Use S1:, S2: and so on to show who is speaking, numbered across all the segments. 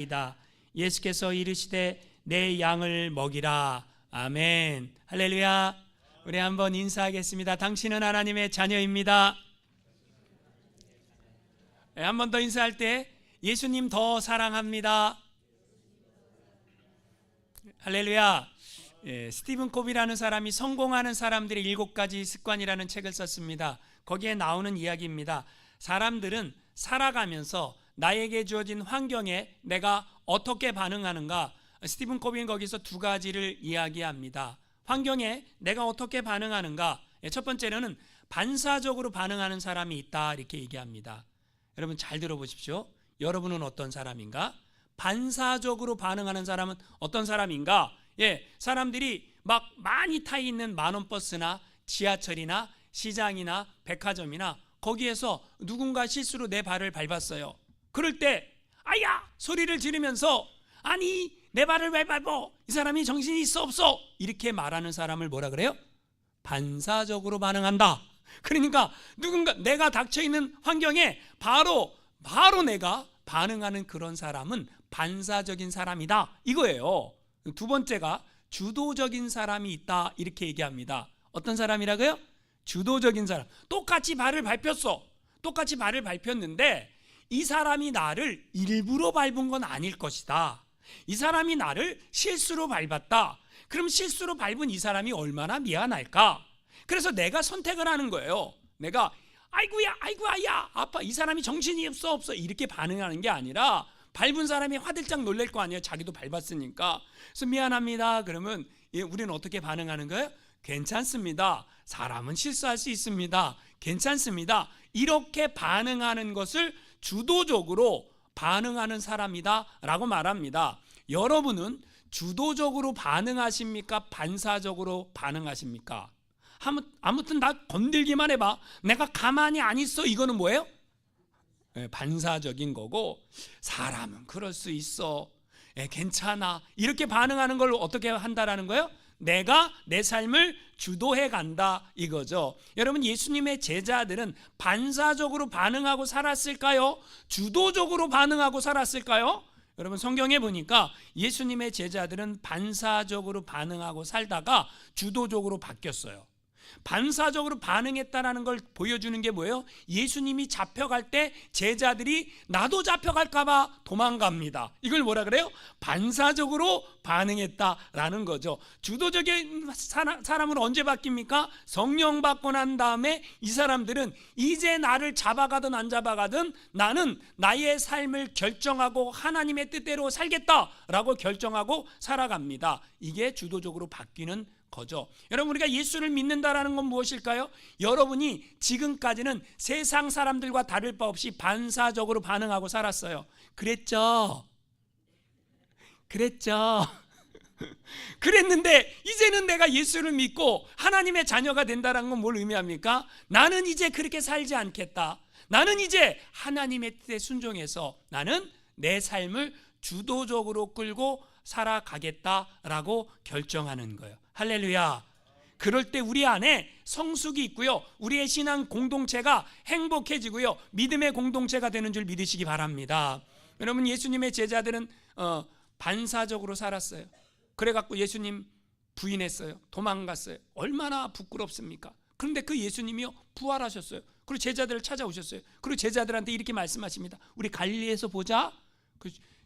S1: 이다. 예수께서 이르시되 내 양을 먹이라. 아멘. 할렐루야. 우리 한번 인사하겠습니다. 당신은 하나님의 자녀입니다. 한 번 더 인사할 때 예수님 더 사랑합니다. 할렐루야. 스티븐 콥이라는 사람이 성공하는 사람들의 7가지 습관이라는 책을 썼습니다. 거기에 나오는 이야기입니다. 사람들은 살아가면서 나에게 주어진 환경에 내가 어떻게 반응하는가, 스티븐 콥은 거기서 2가지를 이야기합니다. 환경에 내가 어떻게 반응하는가, 첫 번째로는 반사적으로 반응하는 사람이 있다, 이렇게 얘기합니다. 여러분 잘 들어보십시오. 여러분은 어떤 사람인가? 반사적으로 반응하는 사람은 어떤 사람인가? 사람들이 막 많이 타 있는 만원 버스나 지하철이나 시장이나 백화점이나 거기에서 누군가 실수로 내 발을 밟았어요. 그럴 때 아야 소리를 지르면서 아니 내 발을 왜 밟어? 이 사람이 정신이 있어 없어? 이렇게 말하는 사람을 뭐라 그래요? 반사적으로 반응한다. 그러니까 누군가 내가 닥쳐있는 환경에 바로 내가 반응하는 그런 사람은 반사적인 사람이다, 이거예요. 2번째가 주도적인 사람이 있다, 이렇게 얘기합니다. 어떤 사람이라고요? 주도적인 사람. 똑같이 발을 밟혔어. 똑같이 발을 밟혔는데 이 사람이 나를 일부러 밟은 건 아닐 것이다. 이 사람이 나를 실수로 밟았다. 그럼 실수로 밟은 이 사람이 얼마나 미안할까? 그래서 내가 선택을 하는 거예요. 내가 아이고야 아파, 이 사람이 정신이 없어 이렇게 반응하는 게 아니라 밟은 사람이 화들짝 놀랄 거 아니에요. 자기도 밟았으니까. 그래서 미안합니다. 그러면 우리는 어떻게 반응하는 거예요? 괜찮습니다. 사람은 실수할 수 있습니다. 괜찮습니다. 이렇게 반응하는 것을 주도적으로 반응하는 사람이다 라고 말합니다. 여러분은 주도적으로 반응하십니까? 반사적으로 반응하십니까? 아무튼 나 건들기만 해봐, 내가 가만히 안 있어, 이거는 뭐예요? 반사적인 거고, 사람은 그럴 수 있어, 괜찮아, 이렇게 반응하는 걸 어떻게 한다라는 거예요? 내가 내 삶을 주도해 간다, 이거죠. 여러분, 예수님의 제자들은 반사적으로 반응하고 살았을까요? 주도적으로 반응하고 살았을까요? 여러분, 성경에 보니까 예수님의 제자들은 반사적으로 반응하고 살다가 주도적으로 바뀌었어요. 반사적으로 반응했다는 걸 보여주는 게 뭐예요? 예수님이 잡혀갈 때 제자들이 나도 잡혀갈까 봐 도망갑니다. 이걸 뭐라 그래요? 반사적으로 반응했다라는 거죠. 주도적인 사람은 언제 바뀝니까? 성령 받고 난 다음에 이 사람들은 이제 나를 잡아가든 안 잡아가든 나는 나의 삶을 결정하고 하나님의 뜻대로 살겠다라고 결정하고 살아갑니다. 이게 주도적으로 바뀌는 거죠. 여러분, 우리가 예수를 믿는다라는 건 무엇일까요? 여러분이 지금까지는 세상 사람들과 다를 바 없이 반사적으로 반응하고 살았어요. 그랬죠? 그랬는데 이제는 내가 예수를 믿고 하나님의 자녀가 된다는 건 뭘 의미합니까? 나는 이제 그렇게 살지 않겠다. 나는 이제 하나님의 뜻에 순종해서 나는 내 삶을 주도적으로 끌고 살아가겠다라고 결정하는 거예요. 할렐루야. 그럴 때 우리 안에 성숙이 있고요, 우리의 신앙 공동체가 행복해지고요, 믿음의 공동체가 되는 줄 믿으시기 바랍니다. 여러분, 예수님의 제자들은 반사적으로 살았어요. 그래갖고 예수님 부인했어요. 도망갔어요. 얼마나 부끄럽습니까? 그런데 그 예수님이요 부활하셨어요. 그리고 제자들을 찾아오셨어요. 그리고 제자들한테 이렇게 말씀하십니다. 우리 갈릴리에서 보자.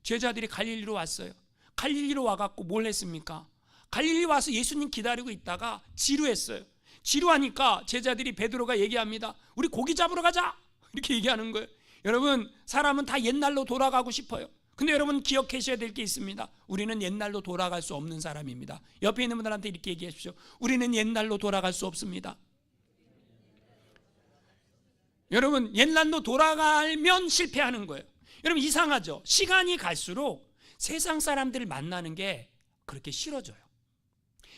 S1: 제자들이 갈릴리로 왔어요. 갈릴리로 와갖고 뭘 했습니까? 갈릴리 와서 예수님 기다리고 있다가 지루했어요. 지루하니까 제자들이, 베드로가 얘기합니다. 우리 고기 잡으러 가자, 이렇게 얘기하는 거예요. 여러분, 사람은 다 옛날로 돌아가고 싶어요. 근데 여러분 기억하셔야 될 게 있습니다. 우리는 옛날로 돌아갈 수 없는 사람입니다. 옆에 있는 분들한테 이렇게 얘기하십시오. 우리는 옛날로 돌아갈 수 없습니다. 여러분, 옛날로 돌아가면 실패하는 거예요. 여러분, 이상하죠? 시간이 갈수록 세상 사람들을 만나는 게 그렇게 싫어져요.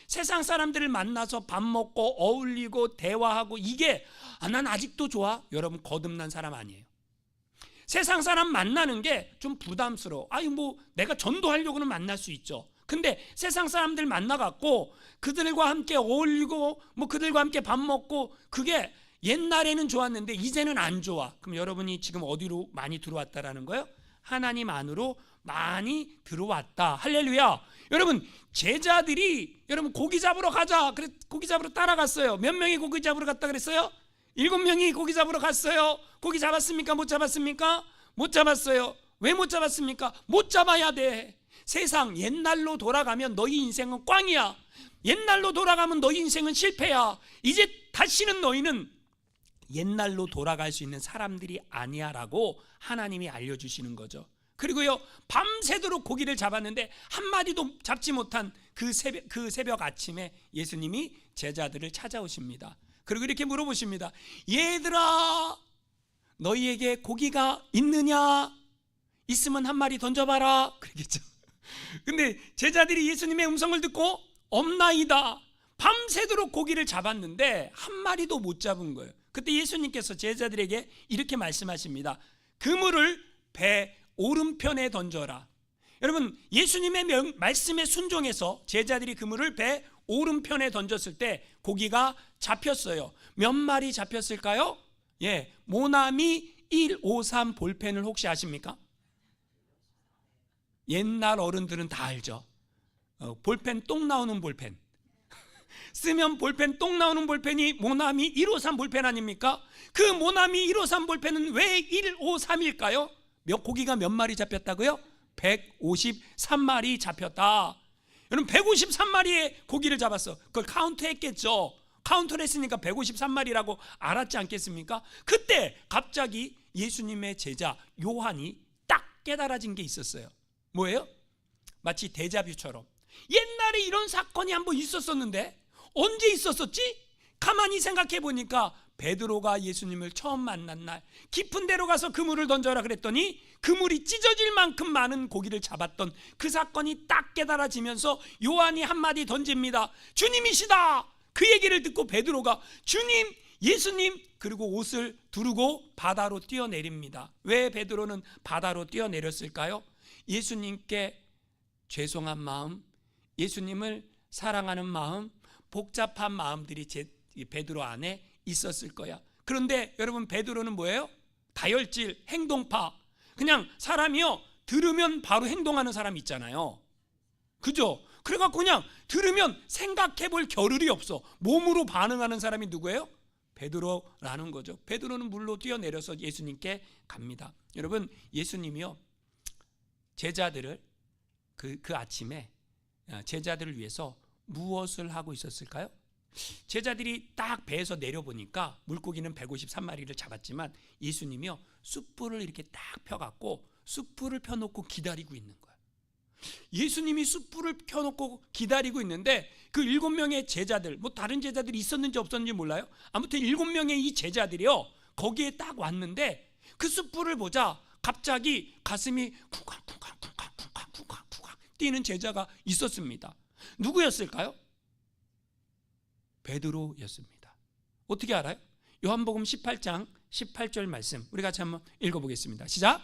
S1: 세상 사람들을 만나서 밥 먹고 어울리고 대화하고 이게 난 아직도 좋아? 여러분, 거듭난 사람 아니에요. 세상 사람 만나는 게 좀 부담스러워. 내가 전도하려고는 만날 수 있죠. 근데 세상 사람들 만나갖고 그들과 함께 어울리고 그들과 함께 밥 먹고 그게 옛날에는 좋았는데 이제는 안 좋아. 그럼 여러분이 지금 어디로 많이 들어왔다라는 거예요? 하나님 안으로 많이 들어왔다. 할렐루야. 여러분, 제자들이 여러분 고기 잡으러 가자. 그래서 고기 잡으러 따라갔어요. 몇 명이 고기 잡으러 갔다 그랬어요? 7명이 고기 잡으러 갔어요. 고기 잡았습니까? 못 잡았습니까? 못 잡았어요. 왜 못 잡았습니까? 못 잡아야 돼. 세상 옛날로 돌아가면 너희 인생은 꽝이야. 옛날로 돌아가면 너희 인생은 실패야. 이제 다시는 너희는 옛날로 돌아갈 수 있는 사람들이 아니야 라고 하나님이 알려주시는 거죠. 그리고요, 밤새도록 고기를 잡았는데 한 마리도 잡지 못한 그 새벽 아침에 예수님이 제자들을 찾아오십니다. 그리고 이렇게 물어보십니다. 얘들아, 너희에게 고기가 있느냐? 있으면 한 마리 던져봐라. 그러겠죠. 근데 제자들이 예수님의 음성을 듣고 없나이다. 밤새도록 고기를 잡았는데 한 마리도 못 잡은 거예요. 그때 예수님께서 제자들에게 이렇게 말씀하십니다. 그물을 배 오른편에 던져라. 여러분, 예수님의 말씀에 순종해서 제자들이 그물을 배 오른편에 던졌을 때 고기가 잡혔어요. 몇 마리 잡혔을까요? 예, 모나미 153 볼펜을 혹시 아십니까? 옛날 어른들은 다 알죠. 볼펜 똥 나오는 볼펜. 쓰면 볼펜 똥 나오는 볼펜이 모나미 153 볼펜 아닙니까? 그 모나미 153 볼펜은 왜 153일까요? 고기가 몇 마리 잡혔다고요? 153마리 잡혔다. 여러분, 153마리의 고기를 잡았어. 그걸 카운트했겠죠. 카운트를 했으니까 153마리라고 알았지 않겠습니까? 그때 갑자기 예수님의 제자 요한이 딱 깨달아진 게 있었어요. 뭐예요? 마치 데자뷰처럼 옛날에 이런 사건이 한번 있었었는데 언제 있었었지? 가만히 생각해 보니까 베드로가 예수님을 처음 만난 날 깊은 데로 가서 그물을 던져라 그랬더니 그물이 찢어질 만큼 많은 고기를 잡았던 그 사건이 딱 깨달아지면서 요한이 한마디 던집니다. 주님이시다. 그 얘기를 듣고 베드로가 주님, 예수님, 그리고 옷을 두르고 바다로 뛰어내립니다. 왜 베드로는 바다로 뛰어내렸을까요? 예수님께 죄송한 마음, 예수님을 사랑하는 마음, 복잡한 마음들이 베드로 안에 있었을 거야. 그런데 여러분, 베드로는 뭐예요? 다혈질, 행동파. 그냥 사람이요, 들으면 바로 행동하는 사람 있잖아요. 그죠? 그래갖고 그냥 들으면 생각해 볼 겨를이 없어. 몸으로 반응하는 사람이 누구예요? 베드로라는 거죠. 베드로는 물로 뛰어내려서 예수님께 갑니다. 여러분, 예수님이요, 제자들을 그 아침에 제자들을 위해서 무엇을 하고 있었을까요? 제자들이 딱 배에서 내려보니까 물고기는 153마리를 잡았지만 예수님이요, 숯불을 이렇게 딱 펴갖고 숯불을 펴놓고 기다리고 있는 거예요. 예수님이 숯불을 켜놓고 기다리고 있는데 그 7명의 제자들, 뭐 다른 제자들이 있었는지 없었는지 몰라요. 아무튼 7명의 이 제자들이요, 거기에 딱 왔는데 그 숯불을 보자 갑자기 가슴이 쿵쾅쿵쾅쿵쾅쿵쾅쿵쾅 뛰는 제자가 있었습니다. 누구였을까요? 베드로였습니다. 어떻게 알아요? 요한복음 18장 18절 말씀 우리 같이 한번 읽어보겠습니다. 시작.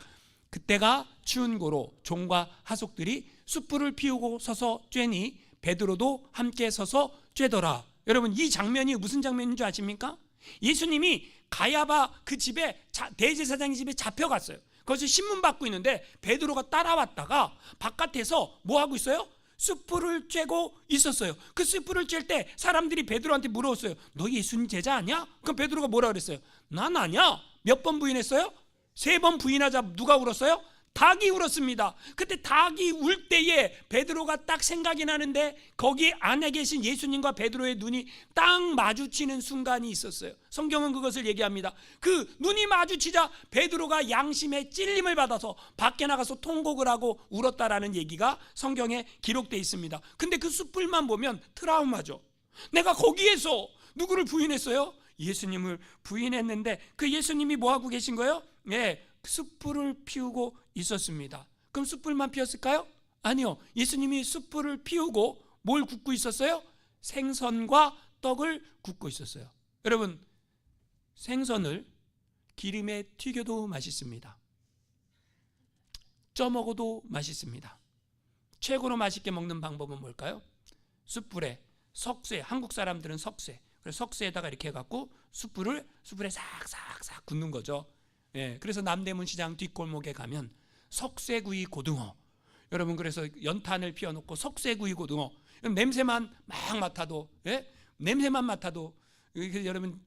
S1: 그때가 추운 고로 종과 하속들이 숯불을 피우고 서서 쬐니 베드로도 함께 서서 쬐더라. 여러분, 이 장면이 무슨 장면인 줄 아십니까? 예수님이 가야바 그 집에 대제사장의 집에 잡혀갔어요. 거기서 신문 받고 있는데 베드로가 따라왔다가 바깥에서 뭐 하고 있어요? 숯불을 쬐고 있었어요. 그 숯불을 쬐 때 사람들이 베드로한테 물어봤어요. 너 예수님 제자 아니야? 그럼 베드로가 뭐라 그랬어요? 난 아니야. 몇 번 부인했어요? 3번 부인하자 누가 울었어요? 닭이 울었습니다. 그때 닭이 울 때에 베드로가 딱 생각이 나는데 거기 안에 계신 예수님과 베드로의 눈이 딱 마주치는 순간이 있었어요. 성경은 그것을 얘기합니다. 그 눈이 마주치자 베드로가 양심의 찔림을 받아서 밖에 나가서 통곡을 하고 울었다라는 얘기가 성경에 기록되어 있습니다. 근데 그 숯불만 보면 트라우마죠. 내가 거기에서 누구를 부인했어요? 예수님을 부인했는데 그 예수님이 뭐 하고 계신 거예요? 네, 숯불을 피우고 있었습니다. 그럼 숯불만 피웠을까요? 아니요. 예수님이 숯불을 피우고 뭘 굽고 있었어요? 생선과 떡을 굽고 있었어요. 여러분, 생선을 기름에 튀겨도 맛있습니다. 쪄 먹어도 맛있습니다. 최고로 맛있게 먹는 방법은 뭘까요? 숯불에 석쇠, 한국 사람들은 석쇠, 그래서 석쇠에다가 이렇게 해갖고 숯불에 싹싹싹 굽는 거죠. 예, 그래서 남대문 시장 뒷골목에 가면 석쇠구이 고등어, 여러분 그래서 연탄을 피워놓고 석쇠구이 고등어 냄새만 막 맡아도 냄새만 맡아도 여러분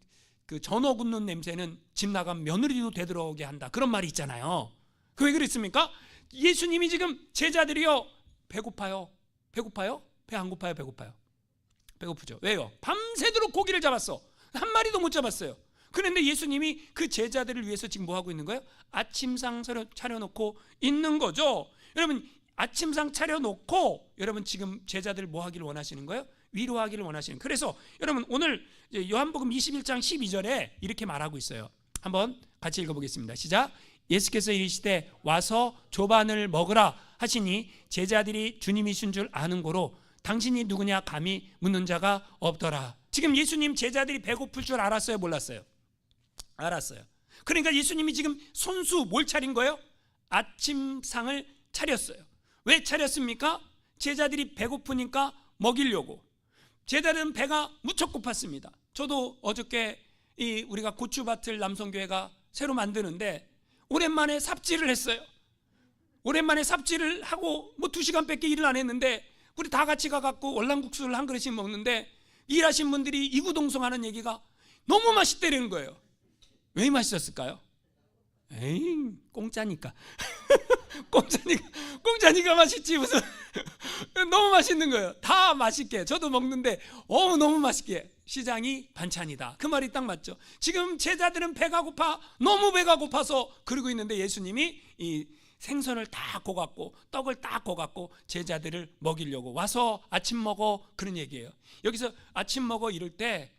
S1: 그 전어 굽는 냄새는 집 나가면 며느리도 되들어오게 한다 그런 말이 있잖아요. 그 왜 그랬습니까? 예수님이 지금 제자들이요 배고파요. 배 안 고파요? 배고파요? 배고프죠. 왜요? 밤새도록 고기를 잡았어. 한 마리도 못 잡았어요. 그런데 예수님이 그 제자들을 위해서 지금 뭐 하고 있는 거예요? 아침상 차려놓고 있는 거죠. 여러분 아침상 차려놓고 여러분 지금 제자들 뭐 하기를 원하시는 거예요? 위로하기를 원하시는. 그래서 여러분 오늘 요한복음 21장 12절에 이렇게 말하고 있어요. 한번 같이 읽어보겠습니다. 시작. 예수께서 이르시되 와서 조반을 먹으라 하시니 제자들이 주님이신 줄 아는 고로 당신이 누구냐 감히 묻는 자가 없더라. 지금 예수님 제자들이 배고플 줄 알았어요? 몰랐어요? 알았어요. 그러니까 예수님이 지금 손수 뭘 차린 거예요? 아침상을 차렸어요. 왜 차렸습니까? 제자들이 배고프니까 먹이려고. 제자들은 배가 무척 고팠습니다. 저도 어저께 우리가 고추밭을 남성교회가 새로 만드는데 오랜만에 삽질을 했어요. 오랜만에 삽질을 하고 뭐 2시간밖에 일을 안 했는데 우리 다 같이 가갖고 월남국수를 한 그릇씩 먹는데 일하신 분들이 이구동성하는 얘기가 너무 맛있다는 거예요. 왜 맛있었을까요? 에이 공짜니까. 공짜니까 맛있지 무슨. 너무 맛있는 거예요. 다 맛있게 저도 먹는데 너무 맛있게. 시장이 반찬이다 그 말이 딱 맞죠. 지금 제자들은 배가 고파 너무 배가 고파서 그러고 있는데 예수님이 이 생선을 다 고갖고 떡을 딱 고갖고 제자들을 먹이려고 와서 아침 먹어 그런 얘기예요. 여기서 아침 먹어 이럴 때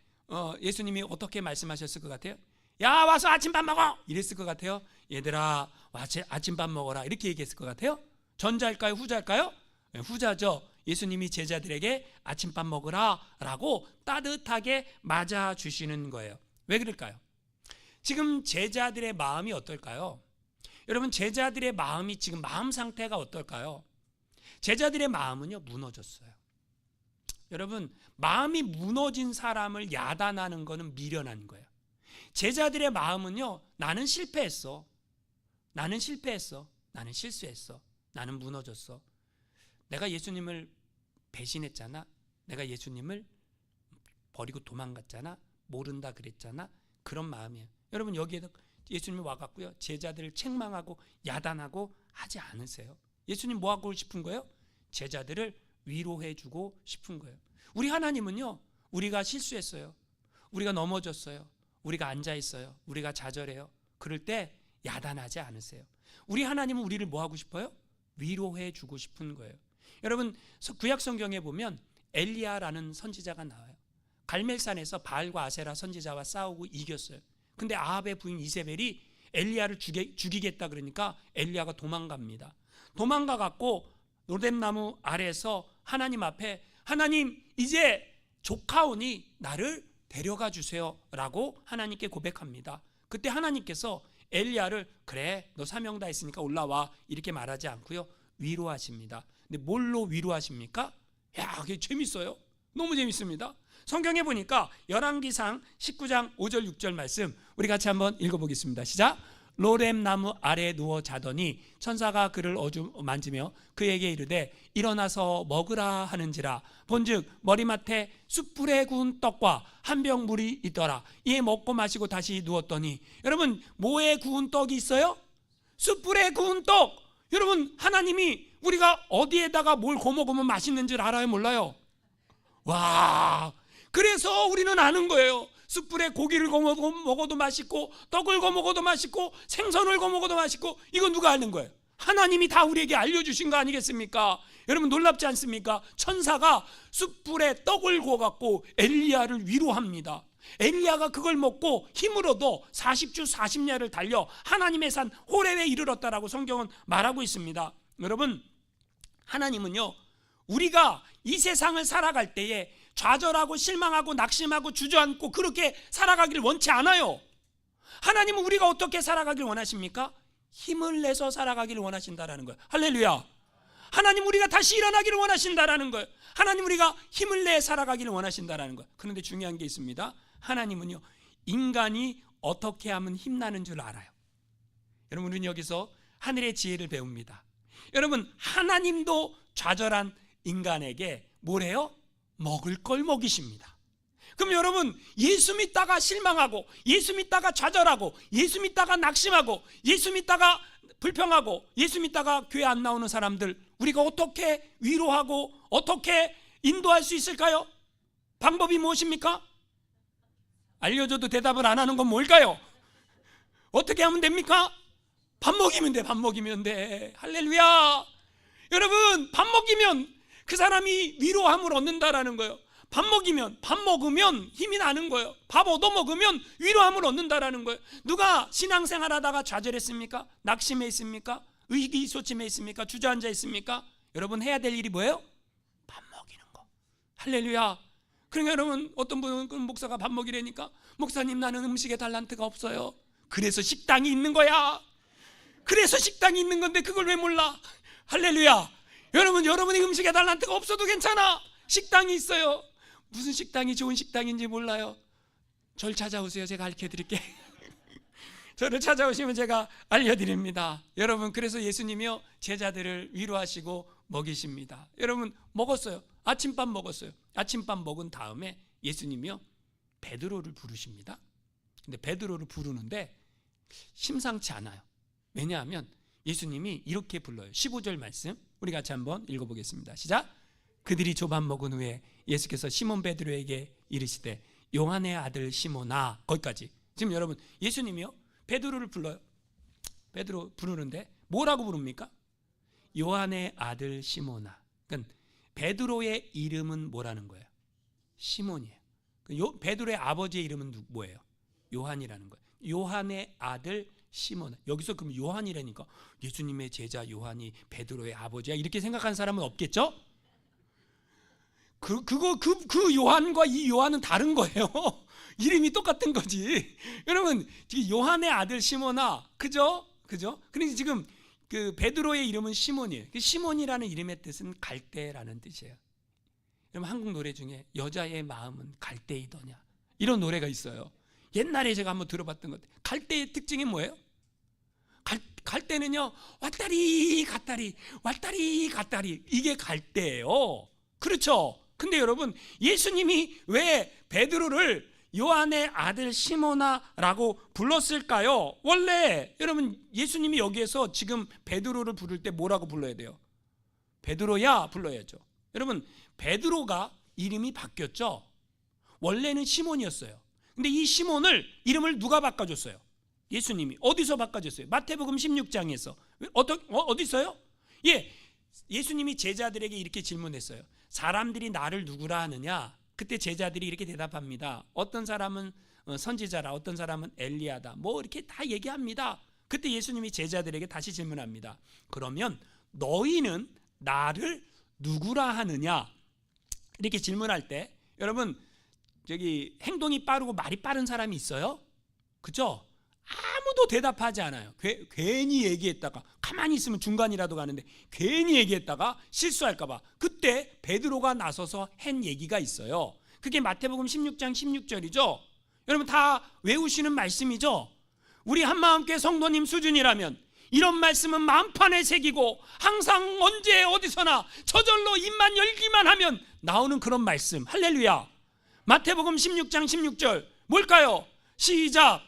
S1: 예수님이 어떻게 말씀하셨을 것 같아요? 야 와서 아침밥 먹어 이랬을 것 같아요? 얘들아 와서 아침밥 먹어라 이렇게 얘기했을 것 같아요? 전자일까요? 후자일까요? 후자죠. 예수님이 제자들에게 아침밥 먹으라 라고 따뜻하게 맞아주시는 거예요. 왜 그럴까요? 지금 제자들의 마음이 어떨까요? 여러분 제자들의 마음이 지금 마음 상태가 어떨까요? 제자들의 마음은요 무너졌어요. 여러분 마음이 무너진 사람을 야단하는 거는 미련한 거예요. 제자들의 마음은요 나는 실패했어. 나는 실수했어. 나는 무너졌어. 내가 예수님을 배신했잖아. 내가 예수님을 버리고 도망갔잖아. 모른다 그랬잖아. 그런 마음이에요. 여러분 여기에도 예수님이 와갖고요 제자들을 책망하고 야단하고 하지 않으세요. 예수님 뭐 하고 싶은 거예요? 제자들을 위로해주고 싶은 거예요. 우리 하나님은요 우리가 실수했어요. 우리가 넘어졌어요. 우리가 앉아있어요. 우리가 좌절해요. 그럴 때 야단하지 않으세요. 우리 하나님은 우리를 뭐 하고 싶어요? 위로해주고 싶은 거예요. 여러분 구약 성경에 보면 엘리야라는 선지자가 나와요. 갈멜산에서 바알과 아세라 선지자와 싸우고 이겼어요. 근데 아합의 부인 이세벨이 엘리야를 죽이겠다 그러니까 엘리야가 도망갑니다. 도망가 갖고 로뎀나무 아래에서 하나님 앞에 하나님 이제 조카오니 나를 데려가 주세요 라고 하나님께 고백합니다. 그때 하나님께서 엘리야를 그래 너 사명 다 했으니까 올라와 이렇게 말하지 않고요 위로하십니다. 근데 뭘로 위로하십니까? 야 그게 재밌어요. 너무 재밌습니다. 성경에 보니까 열왕기상 19장 5절 6절 말씀 우리 같이 한번 읽어보겠습니다. 시작. 로뎀나무 아래에 누워 자더니 천사가 그를 만지며 그에게 이르되 일어나서 먹으라 하는지라. 본즉 머리맡에 숯불에 구운 떡과 한 병 물이 있더라. 이에 먹고 마시고 다시 누웠더니 여러분 뭐에 구운 떡이 있어요? 숯불에 구운 떡. 여러분 하나님이 우리가 어디에다가 뭘 거먹으면 맛있는 줄 알아요? 몰라요? 와 그래서 우리는 아는 거예요. 숯불에 고기를 구워 먹어도 맛있고 떡을 구워 먹어도 맛있고 생선을 구워 먹어도 맛있고 이건 누가 아는 거예요? 하나님이 다 우리에게 알려주신 거 아니겠습니까? 여러분 놀랍지 않습니까? 천사가 숯불에 떡을 구워갖고 엘리야를 위로합니다. 엘리야가 그걸 먹고 힘을 얻어 40주 40야를 달려 하나님의 산 호렙에 이르렀다라고 성경은 말하고 있습니다. 여러분 하나님은요 우리가 이 세상을 살아갈 때에 좌절하고 실망하고 낙심하고 주저앉고 그렇게 살아가길 원치 않아요. 하나님은 우리가 어떻게 살아가길 원하십니까? 힘을 내서 살아가기를 원하신다라는 거예요. 할렐루야. 하나님 우리가 다시 일어나기를 원하신다라는 거예요. 하나님 우리가 힘을 내 살아가기를 원하신다라는 거예요. 그런데 중요한 게 있습니다. 하나님은요 인간이 어떻게 하면 힘나는 줄 알아요. 여러분 우리는 여기서 하늘의 지혜를 배웁니다. 여러분, 하나님도 좌절한 인간에게 뭐래요? 먹을 걸 먹이십니다. 그럼 여러분, 예수 믿다가 실망하고, 예수 믿다가 좌절하고, 예수 믿다가 낙심하고, 예수 믿다가 불평하고, 예수 믿다가 교회 안 나오는 사람들, 우리가 어떻게 위로하고 어떻게 인도할 수 있을까요? 방법이 무엇입니까? 알려줘도 대답을 안 하는 건 뭘까요? 어떻게 하면 됩니까? 밥 먹이면 돼. 밥 먹이면 돼. 할렐루야. 여러분, 밥 먹이면 그 사람이 위로함을 얻는다라는 거예요. 밥 먹으면 힘이 나는 거예요. 밥 얻어 먹으면 위로함을 얻는다라는 거예요. 누가 신앙생활 하다가 좌절했습니까? 낙심해 있습니까? 의기소침해 있습니까? 주저앉아 있습니까? 여러분, 해야 될 일이 뭐예요? 밥 먹이는 거. 할렐루야. 그러니까 여러분, 어떤 분은 목사가 밥 먹이라니까, 목사님 나는 음식에 달란트가 없어요. 그래서 식당이 있는 거야. 그래서 식당이 있는 건데 그걸 왜 몰라? 할렐루야. 여러분, 여러분이 음식에 달란트가 없어도 괜찮아. 식당이 있어요. 무슨 식당이 좋은 식당인지 몰라요. 저를 찾아오세요. 제가 알려드릴게. 저를 찾아오시면 제가 알려드립니다. 여러분, 그래서 예수님이요, 제자들을 위로하시고 먹이십니다. 여러분, 먹었어요. 아침밥 먹었어요. 아침밥 먹은 다음에 예수님이요, 베드로를 부르십니다. 근데 베드로를 부르는데 심상치 않아요. 왜냐하면 예수님이 이렇게 불러요. 15절 말씀 우리 같이 한번 읽어보겠습니다. 시작. 그들이 조반 먹은 후에 예수께서 시몬 베드로에게 이르시되 요한의 아들 시몬아. 거기까지. 지금 여러분, 예수님이요, 베드로를 불러요. 베드로 부르는데 뭐라고 부릅니까? 요한의 아들 시몬아. 그러니까 베드로의 이름은 뭐라는 거예요? 시몬이에요. 베드로의 아버지의 이름은 뭐예요? 요한이라는 거예요. 요한의 아들 시몬. 여기서 그럼 요한이라니까 예수님의 제자 요한이 베드로의 아버지야, 이렇게 생각하는 사람은 없겠죠? 그 요한과 이 요한은 다른 거예요. 이름이 똑같은 거지. 여러분, 요한의 아들 시몬아, 그죠? 그러니까 지금 그 베드로의 이름은 시몬이에요. 시몬이라는 이름의 뜻은 갈대라는 뜻이에요. 여러분, 한국 노래 중에 여자의 마음은 갈대이더냐, 이런 노래가 있어요. 옛날에 제가 한번 들어봤던 것. 갈대의 특징이 뭐예요? 갈대는요, 왔다리 갔다리 왔다리 갔다리, 이게 갈대예요. 그렇죠? 근데 여러분, 예수님이 왜 베드로를 요한의 아들 시몬아라고 불렀을까요? 원래 여러분, 예수님이 여기에서 지금 베드로를 부를 때 뭐라고 불러야 돼요? 베드로야 불러야죠. 여러분, 베드로가 이름이 바뀌었죠. 원래는 시몬이었어요. 근데 이 시몬을 이름을 누가 바꿔줬어요? 예수님이. 어디서 바꿔줬어요? 마태복음 16장에서. 어디서요? 예수님이 제자들에게 이렇게 질문했어요. 사람들이 나를 누구라 하느냐? 그때 제자들이 이렇게 대답합니다. 어떤 사람은 선지자라, 어떤 사람은 엘리야다, 뭐 이렇게 다 얘기합니다. 그때 예수님이 제자들에게 다시 질문합니다. 그러면 너희는 나를 누구라 하느냐? 이렇게 질문할 때 여러분, 저기 행동이 빠르고 말이 빠른 사람이 있어요? 그죠? 아무도 대답하지 않아요. 괜히 얘기했다가, 가만히 있으면 중간이라도 가는데 괜히 얘기했다가 실수할까봐 그때 베드로가 나서서 한 얘기가 있어요. 그게 마태복음 16장 16절이죠. 여러분, 다 외우시는 말씀이죠. 우리 한마음교회 성도님 수준이라면 이런 말씀은 마음판에 새기고 항상 언제 어디서나 저절로 입만 열기만 하면 나오는 그런 말씀. 할렐루야. 마태복음 16장 16절 뭘까요? 시작.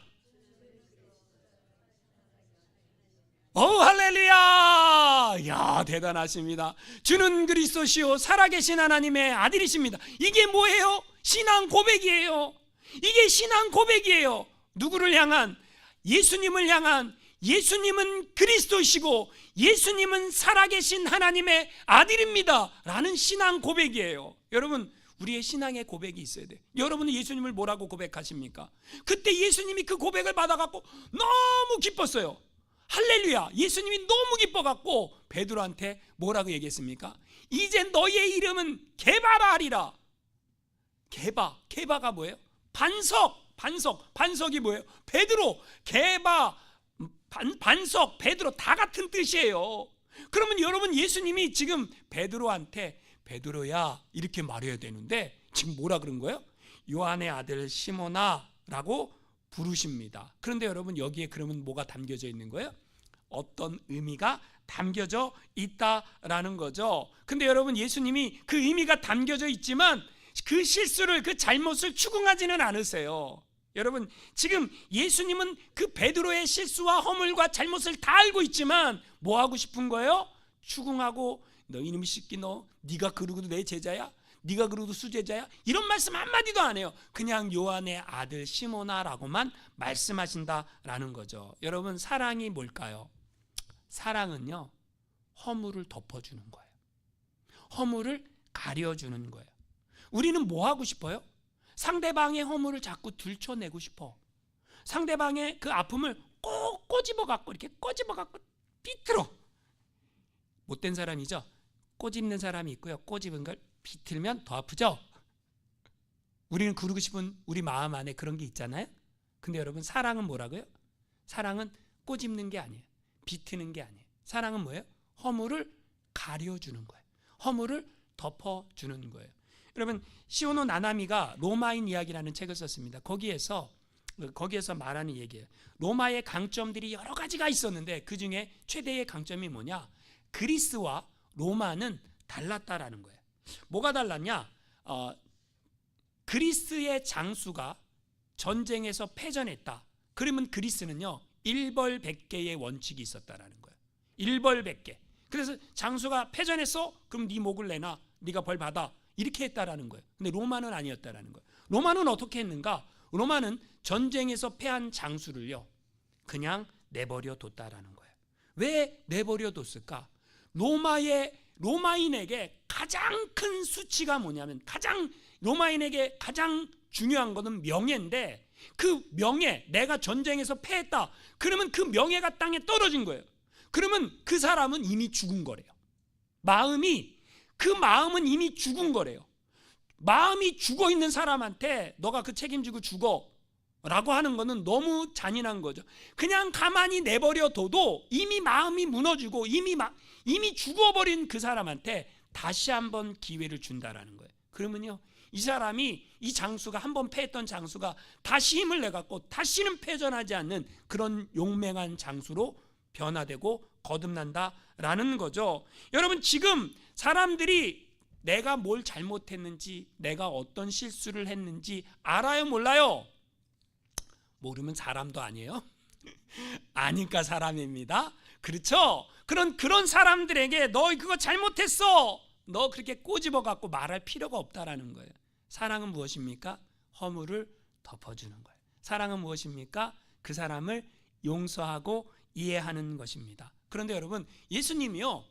S1: 할렐루야. 야, 대단하십니다. 주는 그리스도시요 살아계신 하나님의 아들이십니다. 이게 뭐예요? 신앙 고백이에요. 이게 신앙 고백이에요. 누구를 향한? 예수님을 향한. 예수님은 그리스도시고 예수님은 살아계신 하나님의 아들입니다 라는 신앙 고백이에요. 여러분, 우리의 신앙의 고백이 있어야 돼. 여러분은 예수님을 뭐라고 고백하십니까? 그때 예수님이 그 고백을 받아갖고 너무 기뻤어요. 할렐루야. 예수님이 너무 기뻐갖고 베드로한테 뭐라고 얘기했습니까? 이제 너의 이름은 게바라 하리라. 게바가 뭐예요? 반석이 뭐예요? 베드로. 게바, 반석, 베드로 다 같은 뜻이에요. 그러면 여러분, 예수님이 지금 베드로한테 베드로야 이렇게 말해야 되는데 지금 뭐라 그런 거예요? 요한의 아들 시몬아 라고 부르십니다. 그런데 여러분, 여기에 그러면 뭐가 담겨져 있는 거예요? 어떤 의미가 담겨져 있다라는 거죠. 근데 여러분, 예수님이 그 의미가 담겨져 있지만 그 실수를, 그 잘못을 추궁하지는 않으세요. 여러분, 지금 예수님은 그 베드로의 실수와 허물과 잘못을 다 알고 있지만 뭐 하고 싶은 거예요? 추궁하고, 너 이놈의 새끼, 너 네가 그러고도 내 제자야? 네가 그러고도 수제자야? 이런 말씀 한마디도 안 해요. 그냥 요한의 아들 시몬아라고만 말씀하신다라는 거죠. 여러분, 사랑이 뭘까요? 사랑은요, 허물을 덮어주는 거예요. 허물을 가려주는 거예요. 우리는 뭐 하고 싶어요? 상대방의 허물을 자꾸 들춰내고 싶어. 상대방의 그 아픔을 꼭 꼬집어갖고, 이렇게 꼬집어갖고 비틀어. 못된 사람이죠. 꼬집는 사람이 있고요, 꼬집은 걸 비틀면 더 아프죠. 우리는 그러고 싶은 우리 마음 안에 그런 게 있잖아요. 근데 여러분, 사랑은 뭐라고요? 사랑은 꼬집는 게 아니에요. 비트는 게 아니에요. 사랑은 뭐예요? 허물을 가려주는 거예요. 허물을 덮어주는 거예요. 여러분, 시오노 나나미가 로마인 이야기라는 책을 썼습니다. 거기에서 말하는 얘기예요. 로마의 강점들이 여러 가지가 있었는데 그 중에 최대의 강점이 뭐냐? 그리스와 로마는 달랐다라는 거예요. 뭐가 달랐냐? 그리스의 장수가 전쟁에서 패전했다. 그러면 그리스는요, 일벌백계의 원칙이 있었다라는 거예요. 일벌백계. 그래서 장수가 패전했어? 그럼 네 목을 내놔. 네가 벌 받아. 이렇게 했다라는 거예요. 근데 로마는 아니었다라는 거예요. 로마는 어떻게 했는가? 로마는 전쟁에서 패한 장수를요, 그냥 내버려 뒀다라는 거예요. 왜 내버려 뒀을까? 로마인에게 가장 큰 수치가 뭐냐면, 로마인에게 가장 중요한 것은 명예인데, 그 명예, 내가 전쟁에서 패했다. 그러면 그 명예가 땅에 떨어진 거예요. 그러면 그 사람은 이미 죽은 거래요. 그 마음은 이미 죽은 거래요. 마음이 죽어 있는 사람한테 너가 그 책임지고 죽어 라고 하는 거는 너무 잔인한 거죠. 그냥 가만히 내버려 둬도 이미 마음이 무너지고 이미 죽어버린 그 사람한테 다시 한번 기회를 준다라는 거예요. 그러면요, 이 장수가 한번 패했던 장수가 다시 힘을 내갖고 다시는 패전하지 않는 그런 용맹한 장수로 변화되고 거듭난다라는 거죠. 여러분, 지금 사람들이 내가 뭘 잘못했는지, 내가 어떤 실수를 했는지 알아요, 몰라요? 모르면 사람도 아니에요. 아니까 사람입니다. 그렇죠? 그런 사람들에게 너 그거 잘못했어, 너 그렇게 꼬집어 갖고 말할 필요가 없다라는 거예요. 사랑은 무엇입니까? 허물을 덮어주는 거예요. 사랑은 무엇입니까? 그 사람을 용서하고 이해하는 것입니다. 그런데 여러분, 예수님이요,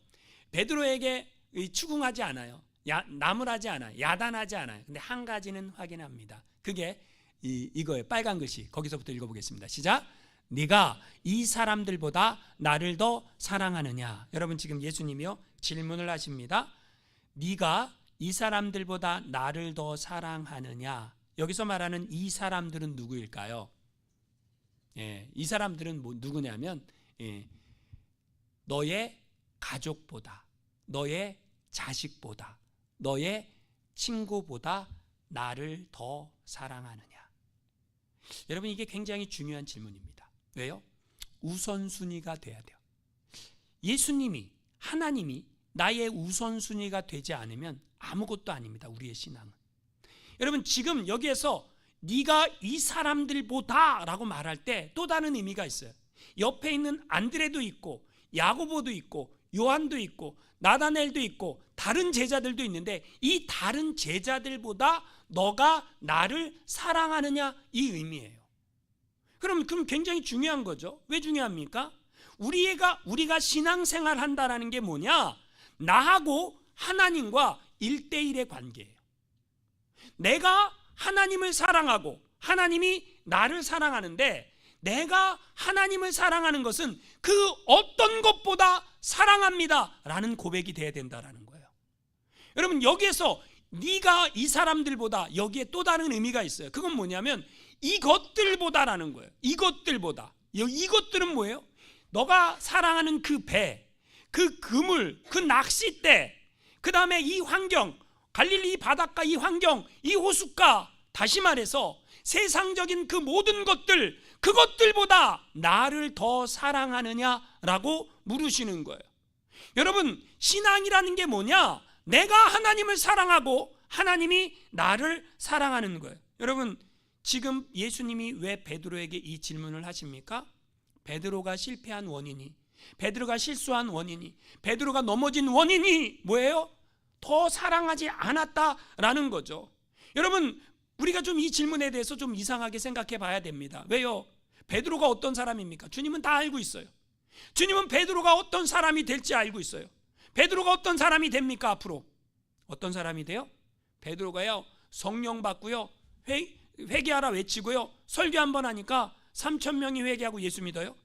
S1: 베드로에게 추궁하지 않아요. 나무라지 않아요. 야단하지 않아요. 근데 한 가지는 확인합니다. 그게 이거예요. 빨간 글씨. 거기서부터 읽어보겠습니다. 시작. 네가 이 사람들보다 나를 더 사랑하느냐? 여러분, 지금 예수님이요, 질문을 하십니다. 네가 이 사람들보다 나를 더 사랑하느냐? 여기서 말하는 이 사람들은 누구일까요? 이 사람들은 누구냐면, 너의 가족보다, 너의 자식보다, 너의 친구보다 나를 더 사랑하느냐? 여러분, 이게 굉장히 중요한 질문입니다. 왜요? 우선순위가 돼야 돼요. 예수님이, 하나님이 나의 우선순위가 되지 않으면 아무것도 아닙니다. 우리의 신앙은. 여러분, 지금 여기에서 네가 이 사람들보다 라고 말할 때 또 다른 의미가 있어요. 옆에 있는 안드레도 있고 야고보도 있고 요한도 있고 나다넬도 있고 다른 제자들도 있는데, 이 다른 제자들보다 너가 나를 사랑하느냐, 이 의미예요. 그럼 굉장히 중요한 거죠. 왜 중요합니까? 우리가 신앙생활 한다라는 게 뭐냐? 나하고 하나님과 1대1의 관계예요. 내가 하나님을 사랑하고 하나님이 나를 사랑하는데, 내가 하나님을 사랑하는 것은 그 어떤 것보다 사랑합니다 라는 고백이 돼야 된다라는 거예요. 여러분, 여기에서 네가 이 사람들보다, 여기에 또 다른 의미가 있어요. 그건 뭐냐면 이것들보다라는 거예요. 이것들보다. 이것들은 뭐예요? 너가 사랑하는 그 배, 그 그물, 그 낚싯대, 그 다음에 이 환경, 갈릴리 바닷가 이 환경, 이 호숫가, 다시 말해서 세상적인 그 모든 것들, 그것들보다 나를 더 사랑하느냐라고 물으시는 거예요. 여러분, 신앙이라는 게 뭐냐? 내가 하나님을 사랑하고 하나님이 나를 사랑하는 거예요. 여러분, 지금 예수님이 왜 베드로에게 이 질문을 하십니까? 베드로가 실패한 원인이, 베드로가 실수한 원인이, 베드로가 넘어진 원인이 뭐예요? 더 사랑하지 않았다라는 거죠. 여러분, 우리가 좀 이 질문에 대해서 좀 이상하게 생각해 봐야 됩니다. 왜요? 베드로가 어떤 사람입니까? 주님은 다 알고 있어요. 주님은 베드로가 어떤 사람이 될지 알고 있어요. 베드로가 어떤 사람이 됩니까? 앞으로 어떤 사람이 돼요? 베드로가요, 성령 받고요, 회개하라 외치고요, 설교 한번 하니까 3,000명이 회개하고 예수 믿어요.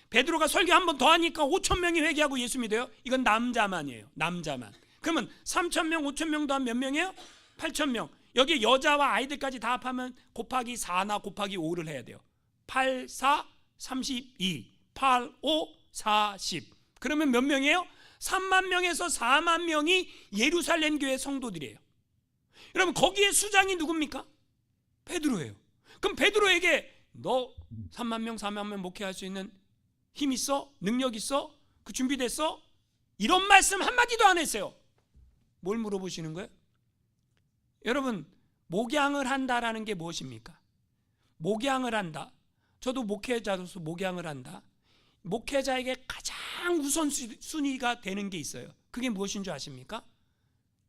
S1: 베드로가 설교 한번 더 하니까 5,000명이 회개하고 예수 믿어요. 이건 남자만이에요. 남자만. 그러면 3,000명, 5,000명 더하면 몇 명이에요? 8,000명. 여기 여자와 아이들까지 다 합하면 곱하기 4나 곱하기 5를 해야 돼요. 8, 4, 32, 8, 5, 40. 그러면 몇 명이에요? 3만 명에서 4만 명이 예루살렘 교회 성도들이에요. 여러분, 거기에 수장이 누굽니까? 베드로예요. 그럼 베드로에게 너 3만 명, 4만 명 목회할 수 있는 힘 있어? 능력 있어? 그 준비됐어? 이런 말씀 한마디도 안 했어요. 뭘 물어보시는 거예요? 여러분, 목양을 한다라는 게 무엇입니까? 목양을 한다. 저도 목회자로서 목양을 한다. 목회자에게 가장 우선순위가 되는 게 있어요. 그게 무엇인 줄 아십니까?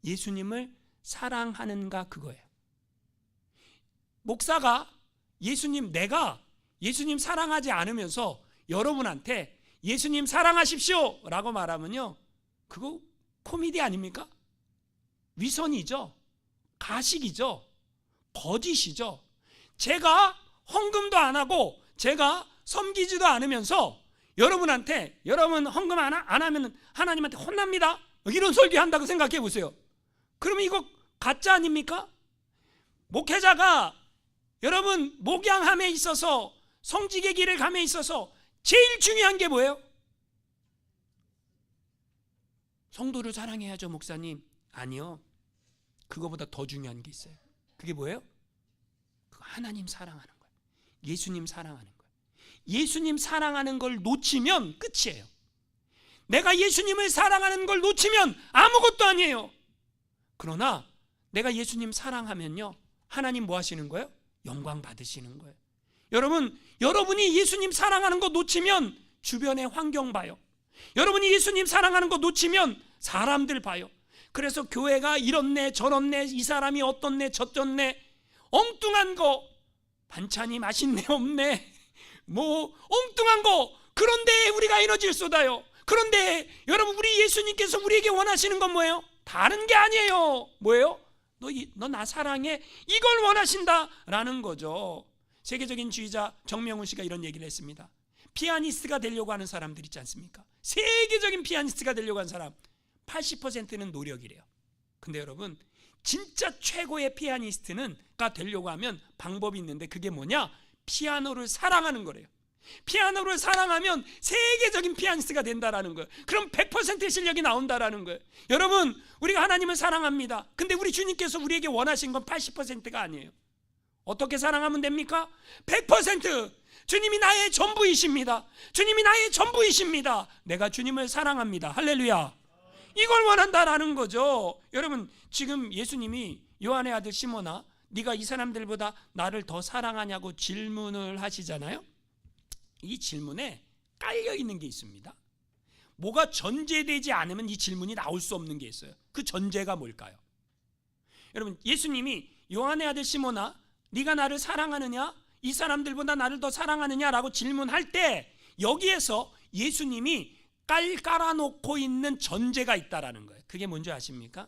S1: 예수님을 사랑하는가, 그거예요. 목사가 내가 예수님 사랑하지 않으면서 여러분한테 예수님 사랑하십시오 라고 말하면요, 그거 코미디 아닙니까? 위선이죠. 가식이죠. 거짓이죠. 제가 헌금도 안 하고 제가 섬기지도 않으면서 여러분한테 여러분 헌금 안 하면 하나님한테 혼납니다, 이런 설교한다고 생각해 보세요. 그러면 이거 가짜 아닙니까? 목회자가 여러분 목양함에 있어서, 성직의 길을 감에 있어서 제일 중요한 게 뭐예요? 성도를 사랑해야죠, 목사님. 아니요, 그거보다 더 중요한 게 있어요. 그게 뭐예요? 하나님 사랑하는 거예요. 예수님 사랑하는 거예요. 예수님 사랑하는 걸 놓치면 끝이에요. 내가 예수님을 사랑하는 걸 놓치면 아무것도 아니에요. 그러나 내가 예수님 사랑하면요, 하나님 뭐 하시는 거예요? 영광 받으시는 거예요. 여러분이 예수님 사랑하는 거 놓치면 주변의 환경 봐요. 여러분이 예수님 사랑하는 거 놓치면 사람들 봐요. 그래서 교회가 이렇네 저렇네, 이 사람이 어떻네 저쩌네, 엉뚱한 거, 반찬이 맛있네 없네, 뭐 엉뚱한 거, 그런데 우리가 에너지를 쏟아요. 그런데 여러분, 우리 예수님께서 우리에게 원하시는 건 뭐예요? 다른 게 아니에요. 뭐예요? 너 나 사랑해, 이걸 원하신다라는 거죠. 세계적인 지휘자 정명훈 씨가 이런 얘기를 했습니다. 피아니스트가 되려고 하는 사람들 있지 않습니까? 세계적인 피아니스트가 되려고 하는 사람 80%는 노력이래요. 근데 여러분, 진짜 최고의 피아니스트가 되려고 하면 방법이 있는데, 그게 뭐냐? 피아노를 사랑하는 거래요. 피아노를 사랑하면 세계적인 피아니스트가 된다라는 거예요. 그럼 100%의 실력이 나온다라는 거예요. 여러분, 우리가 하나님을 사랑합니다. 근데 우리 주님께서 우리에게 원하신 건 80%가 아니에요. 어떻게 사랑하면 됩니까? 100%. 주님이 나의 전부이십니다. 주님이 나의 전부이십니다. 내가 주님을 사랑합니다. 할렐루야. 이걸 원한다라는 거죠. 여러분, 지금 예수님이 요한의 아들 시몬아, 네가 이 사람들보다 나를 더 사랑하냐고 질문을 하시잖아요. 이 질문에 깔려 있는 게 있습니다. 뭐가 전제되지 않으면 이 질문이 나올 수 없는 게 있어요. 그 전제가 뭘까요? 여러분, 예수님이 요한의 아들 시몬아, 네가 나를 사랑하느냐? 이 사람들보다 나를 더 사랑하느냐라고 질문할 때 여기에서 예수님이 깔아놓고 있는 전제가 있다라는 거예요. 그게 뭔지 아십니까?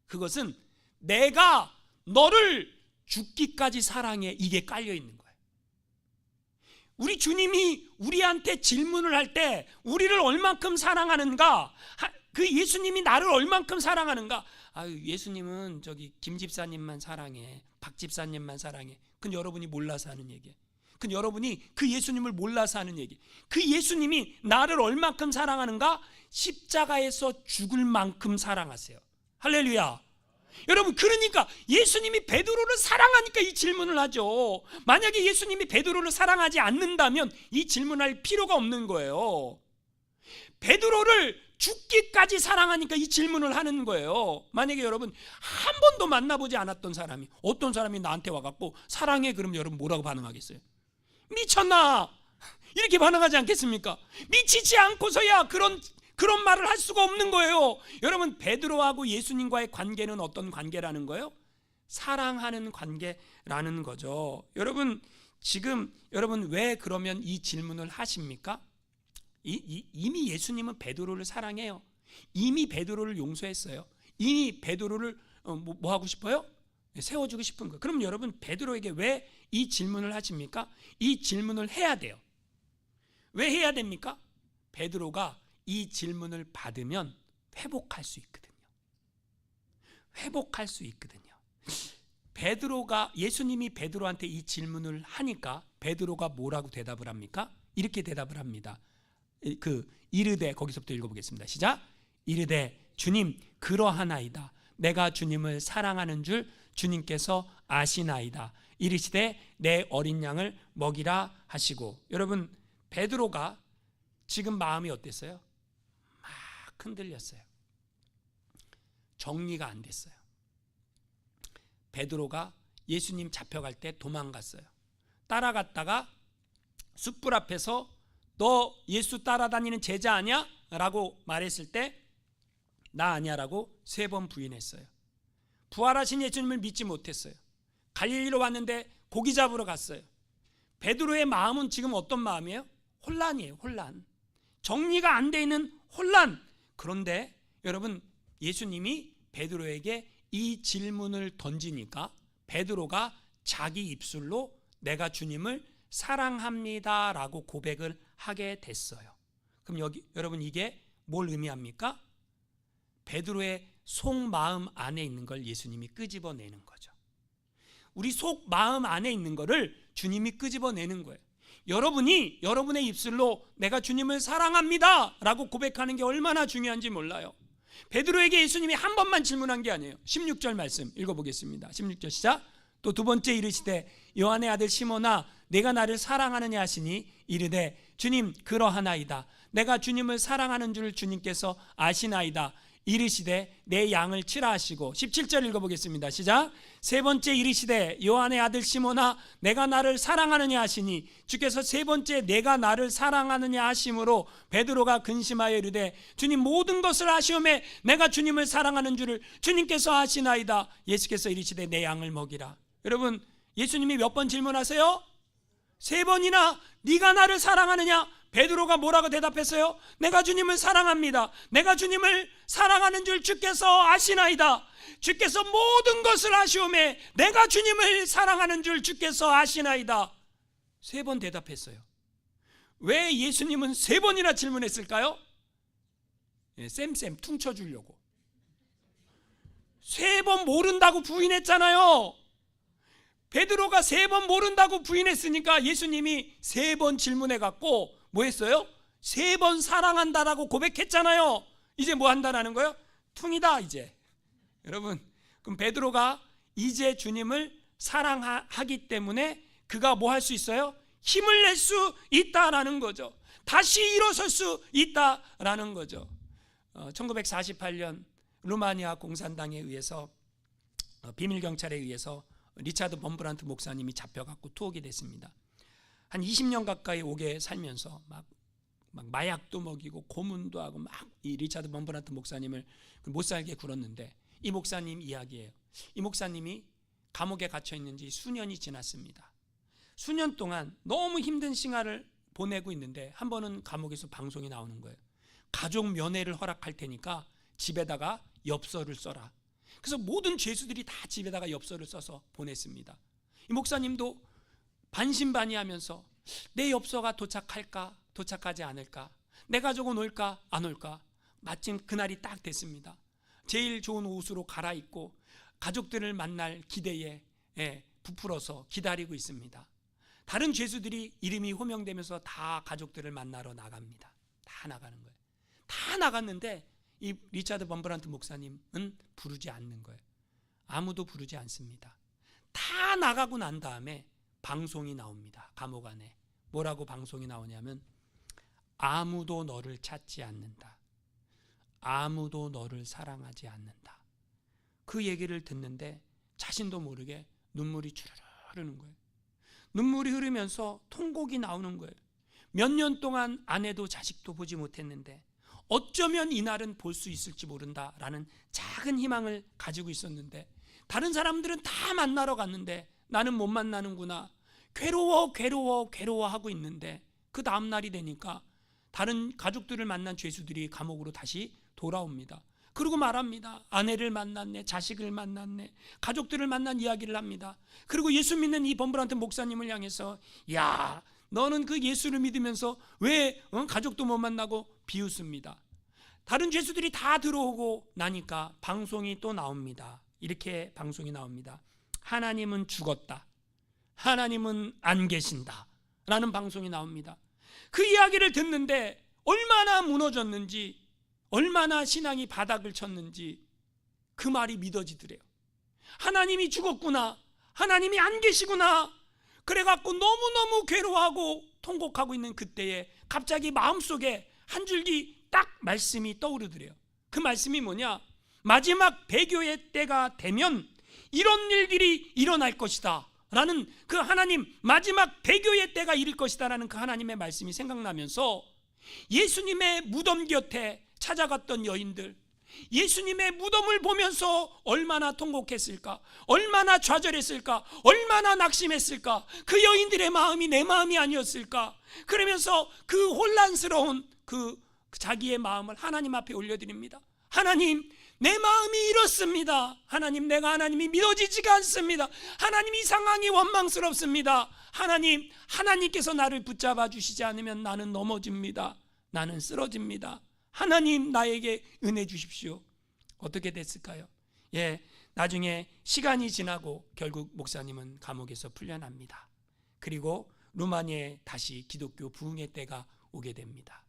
S1: 그것은 내가 너를 죽기까지 사랑해, 이게 깔려 있는 거예요. 우리 주님이 우리한테 질문을 할 때 우리를 얼만큼 사랑하는가, 그 예수님이 나를 얼만큼 사랑하는가. 아유, 예수님은 저기 김 집사님만 사랑해, 박 집사님만 사랑해. 그건 여러분이 몰라서 하는 얘기예요. 그건 여러분이 그 예수님을 몰라서 하는 얘기. 그 예수님이 나를 얼만큼 사랑하는가? 십자가에서 죽을 만큼 사랑하세요. 할렐루야. 여러분, 그러니까 예수님이 베드로를 사랑하니까 이 질문을 하죠. 만약에 예수님이 베드로를 사랑하지 않는다면 이 질문할 필요가 없는 거예요. 베드로를 죽기까지 사랑하니까 이 질문을 하는 거예요. 만약에 여러분 한 번도 만나보지 않았던 사람이, 어떤 사람이 나한테 와갖고 사랑해 그러면 여러분 뭐라고 반응하겠어요? 미쳤나? 이렇게 반응하지 않겠습니까? 미치지 않고서야 그런 말을 할 수가 없는 거예요. 여러분, 베드로하고 예수님과의 관계는 어떤 관계라는 거예요? 사랑하는 관계라는 거죠. 여러분, 지금 여러분 왜 그러면 이 질문을 하십니까? 이미 예수님은 베드로를 사랑해요. 이미 베드로를 용서했어요. 이미 베드로를 뭐 하고 싶어요? 세워주고 싶은 거예요. 그럼 여러분, 베드로에게 왜 이 질문을 하십니까? 이 질문을 해야 돼요. 왜 해야 됩니까? 베드로가 이 질문을 받으면 회복할 수 있거든요. 회복할 수 있거든요. 예수님이 베드로한테 이 질문을 하니까 베드로가 뭐라고 대답을 합니까? 이렇게 대답을 합니다. 이르되, 거기서부터 읽어보겠습니다. 시작. 이르되 주님 그러하나이다. 내가 주님을 사랑하는 줄 주님께서 아시나이다. 이르시되 내 어린 양을 먹이라 하시고. 여러분, 베드로가 지금 마음이 어땠어요? 막 흔들렸어요. 정리가 안 됐어요. 베드로가 예수님 잡혀갈 때 도망갔어요. 따라갔다가 숯불 앞에서 너 예수 따라다니는 제자 아니야? 라고 말했을 때 나 아니야 라고 3번 부인했어요. 부활하신 예수님을 믿지 못했어요. 갈릴리로 왔는데 고기 잡으러 갔어요. 베드로의 마음은 지금 어떤 마음이에요? 혼란이에요. 혼란. 정리가 안 돼 있는 혼란. 그런데 여러분, 예수님이 베드로에게 이 질문을 던지니까 베드로가 자기 입술로 내가 주님을 사랑합니다 라고 고백을 하게 됐어요. 그럼 여러분, 이게 뭘 의미합니까? 베드로의 속마음 안에 있는 걸 예수님이 끄집어내는 거죠. 우리 속마음 안에 있는 거를 주님이 끄집어내는 거예요. 여러분이 여러분의 입술로 내가 주님을 사랑합니다 라고 고백하는 게 얼마나 중요한지 몰라요. 베드로에게 예수님이 한 번만 질문한 게 아니에요. 16절 말씀 읽어보겠습니다. 16절 시작. 또 두 번째 이르시되 요한의 아들 시몬아 내가 나를 사랑하느냐 하시니 이르되 주님 그러하나이다. 내가 주님을 사랑하는 줄 주님께서 아시나이다. 이르시되 내 양을 치라 하시고. 17절 읽어보겠습니다. 시작. 세 번째 이르시되 요한의 아들 시몬아 내가 나를 사랑하느냐 하시니 주께서 세 번째 내가 나를 사랑하느냐 하심으로 베드로가 근심하여 이르되 주님 모든 것을 아시오매 내가 주님을 사랑하는 줄을 주님께서 아시나이다. 예수께서 이르시되 내 양을 먹이라. 여러분, 예수님이 몇 번 질문하세요? 3번이나 네가 나를 사랑하느냐? 베드로가 뭐라고 대답했어요? 내가 주님을 사랑합니다. 내가 주님을 사랑하는 줄 주께서 아시나이다. 주께서 모든 것을 아시오매 내가 주님을 사랑하는 줄 주께서 아시나이다. 3번 대답했어요. 왜 예수님은 3번이나 질문했을까요? 쌤 퉁쳐주려고. 3번 모른다고 부인했잖아요. 베드로가 3번 모른다고 부인했으니까 예수님이 3번 질문해갖고 뭐 했어요? 3번 사랑한다라고 고백했잖아요. 이제 뭐 한다라는 거예요? 퉁이다 이제. 여러분, 그럼 베드로가 이제 주님을 사랑하기 때문에 그가 뭐 할 수 있어요? 힘을 낼 수 있다라는 거죠. 다시 일어설 수 있다라는 거죠. 1948년 루마니아 공산당에 의해서 비밀경찰에 의해서 리차드 범브란트 목사님이 잡혀갖고 투옥이 됐습니다. 한 20년 가까이 옥에 살면서 막 마약도 먹이고 고문도 하고 막 이 리차드 범브란트 목사님을 못 살게 굴었는데, 이 목사님 이야기예요. 이 목사님이 감옥에 갇혀 있는지 수년이 지났습니다. 수년 동안 너무 힘든 생활을 보내고 있는데 한 번은 감옥에서 방송이 나오는 거예요. 가족 면회를 허락할 테니까 집에다가 엽서를 써라. 그래서 모든 죄수들이 다 집에다가 엽서를 써서 보냈습니다. 이 목사님도 반신반의하면서 내 엽서가 도착할까 도착하지 않을까, 내 가족은 올까 안 올까. 마침 그날이 딱 됐습니다. 제일 좋은 옷으로 갈아입고 가족들을 만날 기대에 부풀어서 기다리고 있습니다. 다른 죄수들이 이름이 호명되면서 다 가족들을 만나러 나갑니다. 다 나가는 거예요. 다 나갔는데 이 리차드 범브란트 목사님은 부르지 않는 거예요. 아무도 부르지 않습니다. 다 나가고 난 다음에 방송이 나옵니다. 감옥 안에 뭐라고 방송이 나오냐면 아무도 너를 찾지 않는다. 아무도 너를 사랑하지 않는다. 그 얘기를 듣는데 자신도 모르게 눈물이 주르르 흐르는 거예요. 눈물이 흐르면서 통곡이 나오는 거예요. 몇 년 동안 아내도 자식도 보지 못했는데 어쩌면 이날은 볼 수 있을지 모른다라는 작은 희망을 가지고 있었는데, 다른 사람들은 다 만나러 갔는데 나는 못 만나는구나. 괴로워하고 있는데, 그 다음 날이 되니까 다른 가족들을 만난 죄수들이 감옥으로 다시 돌아옵니다. 그리고 말합니다. 아내를 만났네, 자식을 만났네, 가족들을 만난 이야기를 합니다. 그리고 예수 믿는 이 범브란트 목사님을 향해서, 야, 너는 그 예수를 믿으면서 왜 가족도 못 만나고, 비웃습니다. 다른 죄수들이 다 들어오고 나니까 방송이 또 나옵니다. 이렇게 방송이 나옵니다. 하나님은 죽었다, 하나님은 안 계신다 라는 방송이 나옵니다. 그 이야기를 듣는데 얼마나 무너졌는지, 얼마나 신앙이 바닥을 쳤는지 그 말이 믿어지더래요. 하나님이 죽었구나, 하나님이 안 계시구나. 그래갖고 너무너무 괴로워하고 통곡하고 있는 그때에 갑자기 마음속에 한 줄기 딱 말씀이 떠오르더래요. 그 말씀이 뭐냐? 마지막 배교의 때가 되면 이런 일들이 일어날 것이다 라는, 그 하나님 마지막 배교의 때가 이를 것이다 라는 그 하나님의 말씀이 생각나면서, 예수님의 무덤 곁에 찾아갔던 여인들, 예수님의 무덤을 보면서 얼마나 통곡했을까, 얼마나 좌절했을까, 얼마나 낙심했을까. 그 여인들의 마음이 내 마음이 아니었을까. 그러면서 그 혼란스러운 그 자기의 마음을 하나님 앞에 올려드립니다. 하나님, 내 마음이 이렇습니다. 하나님, 내가 하나님이 믿어지지가 않습니다. 하나님, 이 상황이 원망스럽습니다. 하나님, 하나님께서 나를 붙잡아 주시지 않으면 나는 넘어집니다. 나는 쓰러집니다. 하나님, 나에게 은혜 주십시오. 어떻게 됐을까요? 나중에 시간이 지나고 결국 목사님은 감옥에서 풀려납니다. 그리고 루마니아에 다시 기독교 부흥의 때가 오게 됩니다.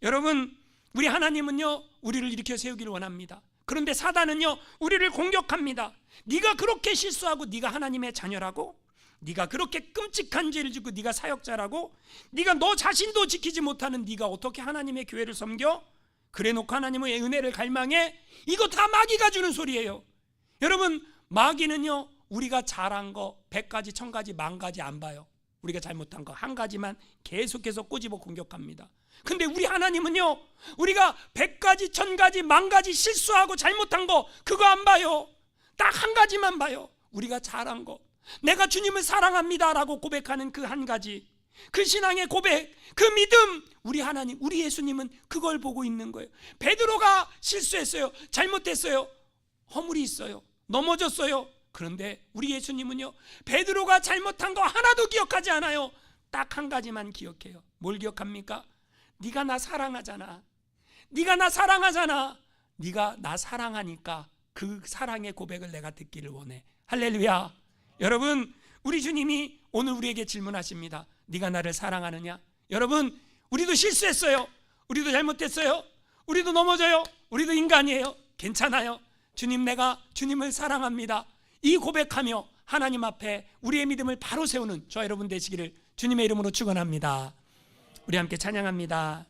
S1: 여러분, 우리 하나님은요, 우리를 일으켜 세우기를 원합니다. 그런데 사단은요, 우리를 공격합니다. 네가 그렇게 실수하고 네가 하나님의 자녀라고, 네가 그렇게 끔찍한 죄를 짓고 네가 사역자라고, 네가 너 자신도 지키지 못하는 네가 어떻게 하나님의 교회를 섬겨? 그래놓고 하나님의 은혜를 갈망해? 이거 다 마귀가 주는 소리예요. 여러분, 마귀는요, 우리가 잘한 거 100가지 1000가지 10,000가지 안 봐요. 우리가 잘못한 거 한 가지만 계속해서 꼬집어 공격합니다. 근데 우리 하나님은요, 우리가 100가지 1000가지 10,000가지 실수하고 잘못한 거 그거 안 봐요. 딱 한 가지만 봐요. 우리가 잘한 거, 내가 주님을 사랑합니다 라고 고백하는 그 한 가지, 그 신앙의 고백, 그 믿음, 우리 하나님, 우리 예수님은 그걸 보고 있는 거예요. 베드로가 실수했어요, 잘못했어요, 허물이 있어요, 넘어졌어요. 그런데 우리 예수님은요, 베드로가 잘못한 거 하나도 기억하지 않아요. 딱 한 가지만 기억해요. 뭘 기억합니까? 네가 나 사랑하잖아, 네가 나 사랑하잖아, 네가 나 사랑하니까 그 사랑의 고백을 내가 듣기를 원해. 할렐루야. 여러분, 우리 주님이 오늘 우리에게 질문하십니다. 네가 나를 사랑하느냐? 여러분, 우리도 실수했어요, 우리도 잘못했어요, 우리도 넘어져요, 우리도 인간이에요. 괜찮아요. 주님, 내가 주님을 사랑합니다, 이 고백하며 하나님 앞에 우리의 믿음을 바로 세우는 저 여러분 되시기를 주님의 이름으로 축원합니다. 우리 함께 찬양합니다.